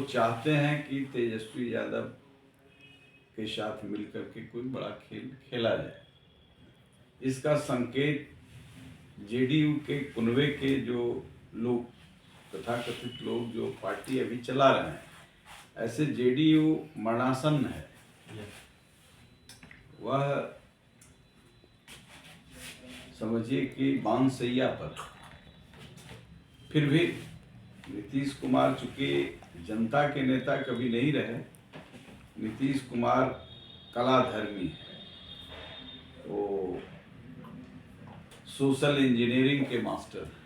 चाहते हैं कि तेजस्वी यादव के साथ मिलकर के कोई बड़ा खेल खेला जाए। इसका संकेत जेडीयू के कुनबे के जो लोग, तथाकथित लोग जो पार्टी अभी चला रहे हैं, ऐसे जेडीयू मरणासन है। वह समझिए कि बांसैया पर। फिर भी नीतीश कुमार चूंकि जनता के नेता कभी नहीं रहे, नीतीश कुमार कलाधर्मी है, वो सोशल इंजीनियरिंग के मास्टर हैं।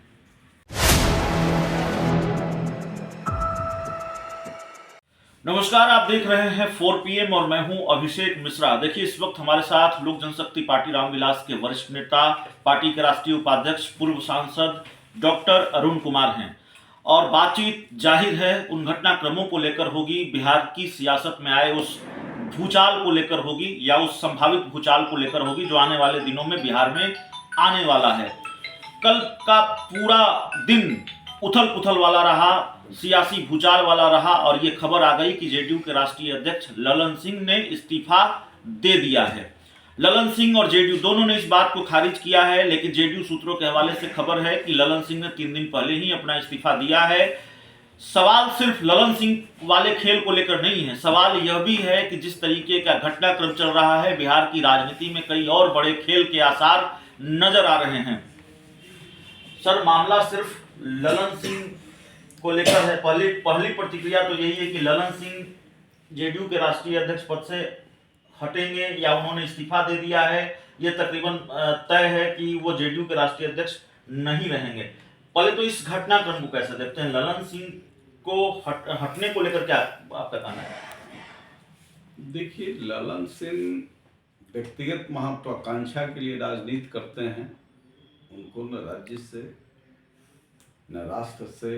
नमस्कार, आप देख रहे हैं 4 PM और मैं हूं अभिषेक मिश्रा। देखिए, इस वक्त हमारे साथ लोक जनशक्ति पार्टी रामविलास के वरिष्ठ नेता, पार्टी के राष्ट्रीय उपाध्यक्ष, पूर्व सांसद डॉक्टर अरुण कुमार हैं और बातचीत जाहिर है उन घटनाक्रमों को लेकर होगी, बिहार की सियासत में आए उस भूचाल को लेकर होगी या उस संभावित भूचाल को लेकर होगी जो आने वाले दिनों में बिहार में आने वाला है। कल का पूरा दिन उथल पुथल वाला रहा, सियासी भूचाल वाला रहा और ये खबर आ गई कि जेडीयू के राष्ट्रीय अध्यक्ष ललन सिंह ने इस्तीफा दे दिया है। ललन सिंह और जेडीयू दोनों ने इस बात को खारिज किया है, लेकिन जेडीयू सूत्रों के हवाले से खबर है कि ललन सिंह ने 3 दिन पहले ही अपना इस्तीफा दिया है। सवाल सिर्फ ललन सिंह वाले खेल को लेकर नहीं है, सवाल यह भी है कि जिस तरीके का घटनाक्रम चल रहा है बिहार की राजनीति में कई और बड़े खेल के आसार नजर आ रहे हैं। सर, मामला सिर्फ ललन सिंह को लेकर है। पहली प्रतिक्रिया तो यही है कि ललन सिंह जेडीयू के राष्ट्रीय अध्यक्ष पद से हटेंगे या उन्होंने इस्तीफा दे दिया है। यह तकरीबन तय है कि वो जेडीयू के राष्ट्रीय अध्यक्ष नहीं रहेंगे। पहले तो इस घटनाक्रम को कैसे देखते हैं? ललन सिंह को हटने को लेकर क्या आपका कहना है? देखिए, ललन सिंह व्यक्तिगत महत्वाकांक्षा के लिए राजनीति करते हैं। उनको न राज्य से, न राष्ट्र से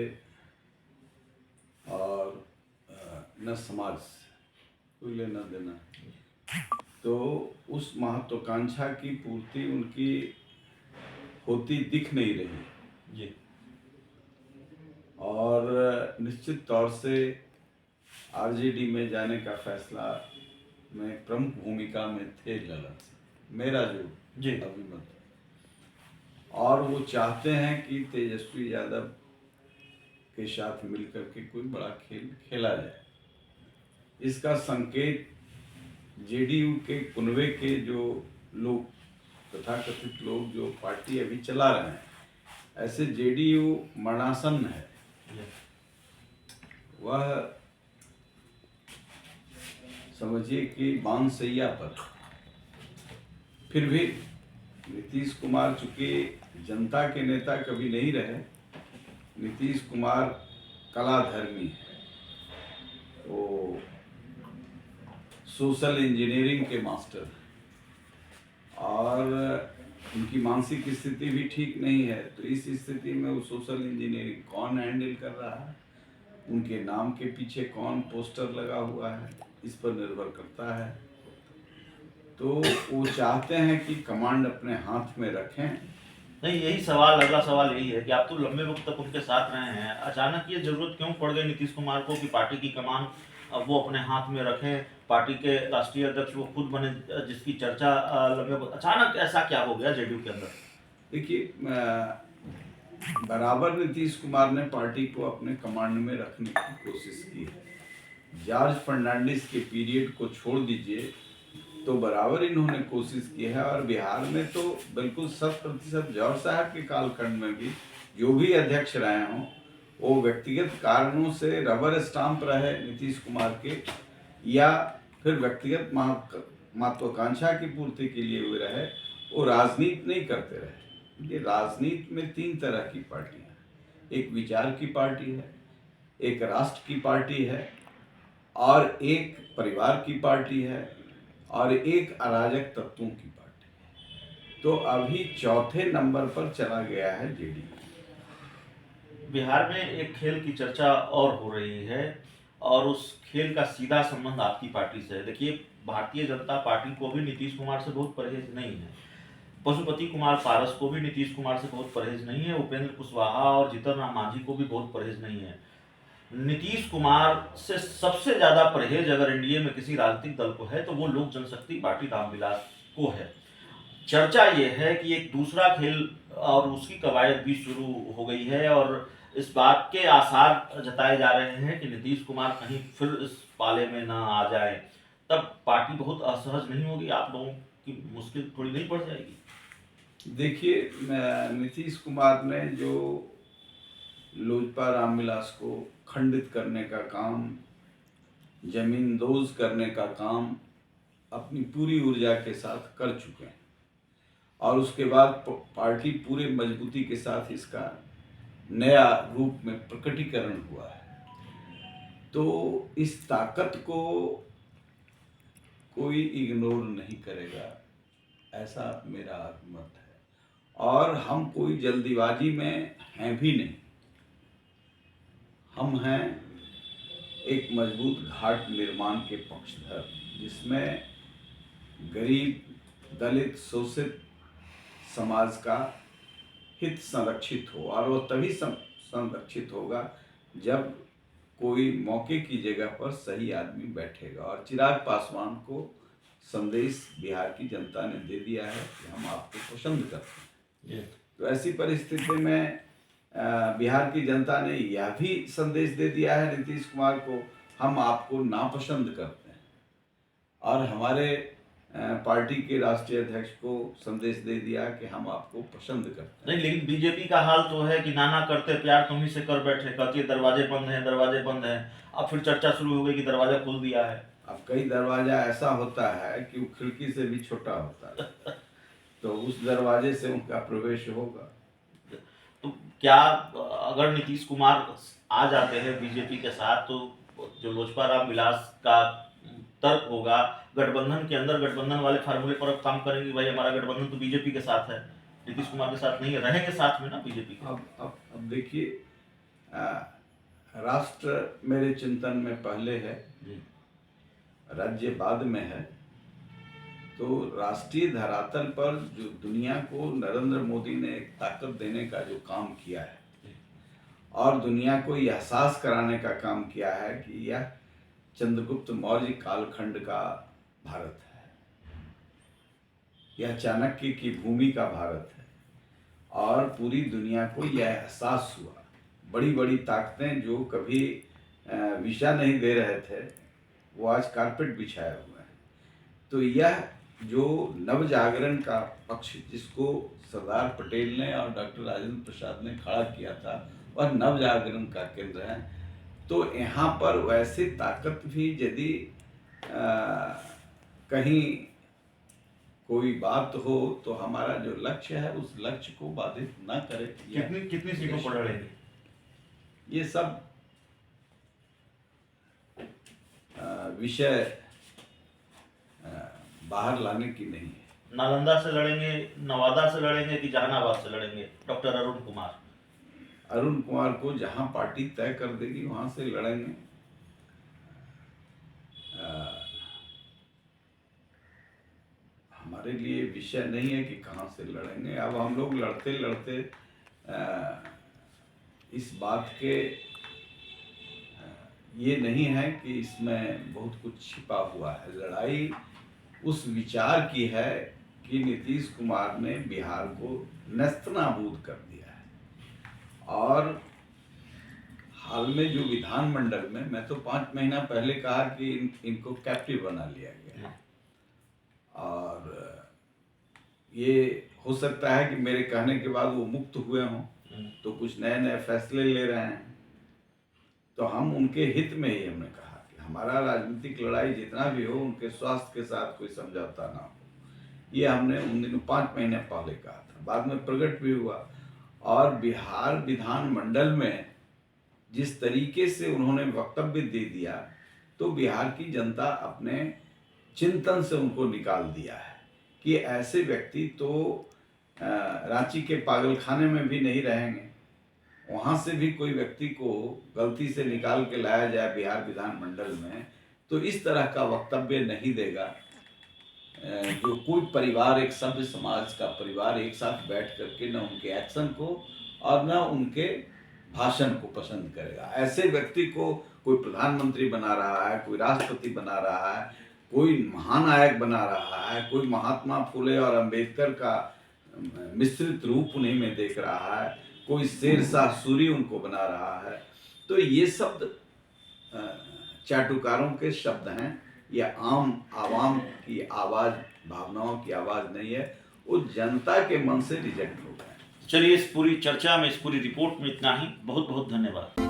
और न समाज से कोई लेना देना है। तो उस महत्वाकांक्षा की पूर्ति उनकी होती दिख नहीं रही जी। और निश्चित तौर से आरजेडी में जाने का फैसला में प्रमुख भूमिका में थे ललन सिंह, मेरा जो जी अभिमत। और वो चाहते हैं कि तेजस्वी यादव के साथ मिलकर के कोई बड़ा खेल खेला जाए। इसका संकेत जेडीयू के कुनबे के जो लोग, तथाकथित लोग जो पार्टी अभी चला रहे हैं, ऐसे जेडीयू मरणासन है। वह समझिए कि बांसैया पर। फिर भी नीतीश कुमार चूंकि जनता के नेता कभी नहीं रहे, नीतीश कुमार कलाधर्मी है, वो सोशल इंजीनियरिंग के मास्टर हैं और उनकी मानसिक स्थिति भी ठीक नहीं है। तो इस स्थिति में वो सोशल इंजीनियरिंग कौन हैंडल कर रहा है, उनके नाम के पीछे कौन पोस्टर लगा हुआ है, इस पर निर्भर करता है। तो वो चाहते हैं कि कमांड अपने हाथ में रखें। नहीं, यही सवाल, अगला सवाल यही है कि आप तो लंबे वक्त तक उनके साथ रहे हैं, अचानक ये जरूरत क्यों पड़ गई नीतीश कुमार को कि पार्टी की कमान अब वो अपने हाथ में रखें, पार्टी के राष्ट्रीय अध्यक्ष वो खुद बने, जिसकी चर्चा अचानक ऐसा क्या हो गया जेडीयू के अंदर? देखिए, बराबर नीतीश कुमार ने पार्टी को अपने कमांड में रखने की कोशिश की है। जॉर्ज फर्नांडिस के पीरियड को छोड़ दीजिए तो बराबर इन्होंने कोशिश की है। और बिहार में तो बिल्कुल 100% जॉर्ज साहब के कालखंड में भी जो भी अध्यक्ष रहे हों, वो व्यक्तिगत कारणों से रबर स्टाम्प रहे नीतीश कुमार के, या फिर व्यक्तिगत महत्वाकांक्षा की पूर्ति के लिए हुए रहे, वो राजनीति नहीं करते रहे। ये राजनीति में 3 तरह की पार्टियां हैं। एक विचार की पार्टी है, एक राष्ट्र की पार्टी है, और एक परिवार की पार्टी है, और एक अराजक तत्वों की पार्टी है। तो अभी चौथे नंबर पर चला गया है जेडीयू। बिहार में एक खेल की चर्चा और हो रही है और उस खेल का सीधा संबंध आपकी पार्टी से है। देखिए, भारतीय जनता पार्टी को भी नीतीश कुमार से बहुत परहेज नहीं है, पशुपति कुमार पारस को भी नीतीश कुमार से बहुत परहेज नहीं है, उपेंद्र कुशवाहा और जीतन राम मांझी को भी बहुत परहेज नहीं है। नीतीश कुमार से सबसे ज्यादा परहेज अगर एनडीए में किसी राजनीतिक दल को है तो वो लोक जनशक्ति पार्टी रामविलास को है। चर्चा ये है कि एक दूसरा खेल और उसकी कवायद भी शुरू हो गई है और इस बात के आसार जताए जा रहे हैं कि नीतीश कुमार कहीं फिर इस पाले में ना आ जाए, तब पार्टी बहुत असहज नहीं होगी? आप लोगों की मुश्किल थोड़ी नहीं बढ़ जाएगी? देखिए, नीतीश कुमार ने जो लोजपा रामविलास को खंडित करने का काम, जमींदोज करने का काम अपनी पूरी ऊर्जा के साथ कर चुके हैं और उसके बाद पार्टी पूरे मजबूती के साथ इसका नया रूप में प्रकटीकरण हुआ है। तो इस ताकत को कोई इग्नोर नहीं करेगा, ऐसा मेरा मत है। और हम कोई जल्दीबाजी में हैं भी नहीं, हम हैं एक मजबूत घाट निर्माण के पक्षधर, जिसमें गरीब, दलित, शोषित समाज का हित संरक्षित हो। और वो तभी संरक्षित होगा जब कोई मौके की जगह पर सही आदमी बैठेगा। और चिराग पासवान को संदेश बिहार की जनता ने दे दिया है कि हम आपको पसंद करते हैं। तो ऐसी परिस्थिति में बिहार की जनता ने यह भी संदेश दे दिया है नीतीश कुमार को, हम आपको नापसंद करते हैं। और हमारे पार्टी के राष्ट्रीय अध्यक्ष को संदेश दे दिया कि हम आपको पसंद करते हैं। नहीं, लेकिन बीजेपी का हाल तो है कि नाना करते प्यार तुम्ही से कर बैठे, कहती है दरवाजे बंद हैं, दरवाजे बंद हैं। अब फिर चर्चा शुरू हो गई कि दरवाजा खोल दिया है। अब कई दरवाजा ऐसा होता है कि वो खिड़की से भी छोटा होता है तो उस दरवाजे से उनका प्रवेश होगा। तो क्या अगर नीतीश कुमार आ जाते हैं बीजेपी के साथ तो जो लोजपा रामविलास का तर्क होगा, गठबंधन के अंदर गठबंधन वाले फार्मूले पर अब काम करेंगे, भाई हमारा गठबंधन तो बीजेपी के साथ है, नीतीश कुमार के साथ नहीं है, रहेंगे साथ में ना बीजेपी के? अब देखिए, राष्ट्र मेरे चिंतन में पहले है, राज्य बाद में है। तो राष्ट्रीय धरातल पर जो दुनिया को नरेंद्र मोदी ने एक ताकत देने का जो काम किया है और दुनिया को यह एहसास कराने का काम किया है कि यह चंद्रगुप्त मौर्य कालखंड का भारत है, यह चाणक्य की भूमि का भारत है। और पूरी दुनिया को यह एहसास हुआ, बड़ी बड़ी ताकतें जो कभी विषा नहीं दे रहे थे वो आज कारपेट बिछाए हुए हैं। तो यह जो नव जागरण का पक्ष जिसको सरदार पटेल ने और डॉक्टर राजेंद्र प्रसाद ने खड़ा किया था वह नव जागरण का केंद्र है। तो यहाँ पर वैसे ताकत भी यदि कहीं कोई बात हो तो हमारा जो लक्ष्य है उस लक्ष्य को बाधित न करे। कितनी सीटों पर लड़ेंगे? ये सब विषय बाहर लाने की नहीं है। नालंदा से लड़ेंगे, नवादा से लड़ेंगे कि जहानाबाद से लड़ेंगे? डॉक्टर अरुण कुमार को जहां पार्टी तय कर देगी वहां से लड़ेंगे। हमारे लिए विषय नहीं है कि कहां से लड़ेंगे। अब हम लोग लड़ते लड़ते इस बात के ये नहीं है कि इसमें बहुत कुछ छिपा हुआ है। लड़ाई उस विचार की है कि नीतीश कुमार ने बिहार को नेस्तनाबूद कर दिया है। और हाल में जो विधानमंडल में, मैं तो 5 महीना पहले कहा कि इनको कैप्टिव बना लिया गया है। और ये हो सकता है कि मेरे कहने के बाद वो मुक्त हुए हों तो कुछ नए नए फैसले ले रहे हैं। तो हम उनके हित में ही हमने कहा कि हमारा राजनीतिक लड़ाई जितना भी हो उनके स्वास्थ्य के साथ कोई समझौता ना हो। ये हमने उन दिनों 5 महीने पहले कहा था, बाद में प्रकट भी हुआ। और बिहार विधानमंडल में जिस तरीके से उन्होंने वक्तव्य दे दिया तो बिहार की जनता अपने चिंतन से उनको निकाल दिया है कि ऐसे व्यक्ति तो रांची के पागलखाने में भी नहीं रहेंगे, वहाँ से भी कोई व्यक्ति को गलती से निकाल के लाया जाए बिहार विधानमंडल में तो इस तरह का वक्तव्य नहीं देगा। जो कोई परिवार, एक सभ्य समाज का परिवार एक साथ बैठ करके न उनके एक्शन को और न उनके भाषण को पसंद करेगा। ऐसे व्यक्ति को कोई प्रधानमंत्री बना रहा है, कोई राष्ट्रपति बना रहा है, कोई महानायक बना रहा है, कोई महात्मा फुले और अंबेडकर का मिश्रित रूप उन्हीं में देख रहा है, कोई शेरशाह सूरी उनको बना रहा है। तो ये शब्द चाटुकारों के शब्द हैं, ये आम आवाम की आवाज़, भावनाओं की आवाज़ नहीं है, वो जनता के मन से रिजेक्ट हो गए। चलिए, इस पूरी चर्चा में, इस पूरी रिपोर्ट में इतना ही। बहुत बहुत धन्यवाद।